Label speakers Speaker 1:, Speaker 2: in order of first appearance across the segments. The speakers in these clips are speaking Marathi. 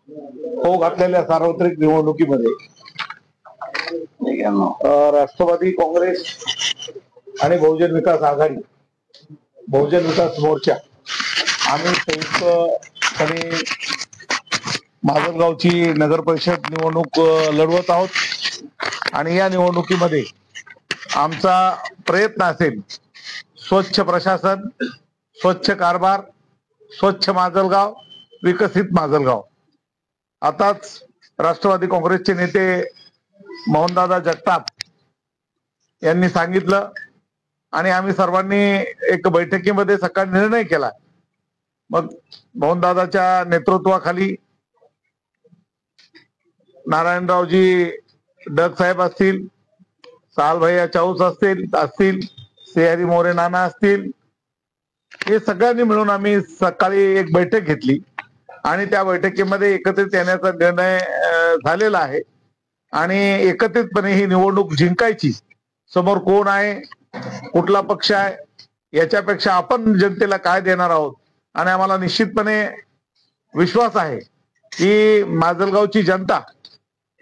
Speaker 1: हो घातलेल्या सार्वत्रिक निवडणुकीमध्ये राष्ट्रवादी काँग्रेस आणि बहुजन विकास आघाडी, बहुजन विकास मोर्चा आम्ही संयुक्तपणे माजलगावची नगर परिषद निवडणूक लढवत आहोत आणि या निवडणुकीमध्ये आमचा प्रयत्न असेल स्वच्छ प्रशासन, स्वच्छ कारभार, स्वच्छ माजलगाव, विकसित माजलगाव। आताच राष्ट्रवादी काँग्रेसचे नेते मोहनदादा जगताप यांनी सांगितलं आणि आम्ही सर्वांनी एक बैठकीमध्ये सकाळी निर्णय केला। मग मोहनदादाच्या नेतृत्वाखाली नारायणरावजी डग साहेब असतील, सालभैया चाऊस असतील, श्रीहरी मोरे नाना असतील, हे सगळ्यांनी मिळून आम्ही सकाळी एक बैठक घेतली आणि त्या बैठकीमध्ये एकत्रित येण्याचा निर्णय झालेला आहे आणि एकत्रितपणे ही निवडणूक जिंकायची। समोर कोण आहे, कुठला पक्ष आहे, याच्यापेक्षा आपण जनतेला काय देणार आहोत आणि आम्हाला निश्चितपणे विश्वास आहे की माजलगावची जनता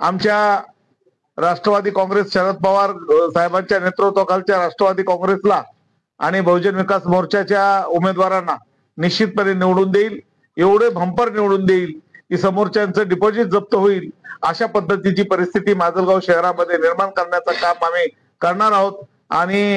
Speaker 1: आमच्या राष्ट्रवादी काँग्रेस, शरद पवार साहेबांच्या नेतृत्वाखालच्या राष्ट्रवादी काँग्रेसला आणि बहुजन विकास मोर्चाच्या उमेदवारांना निश्चितपणे निवडून देईल, एवढे भंपर निवडून देईल की समोरच्यांचं डिपॉझिट जप्त होईल। अशा पद्धतीची परिस्थिती माजलगाव शहरामध्ये निर्माण करण्याचं काम आम्ही करणार आहोत आणि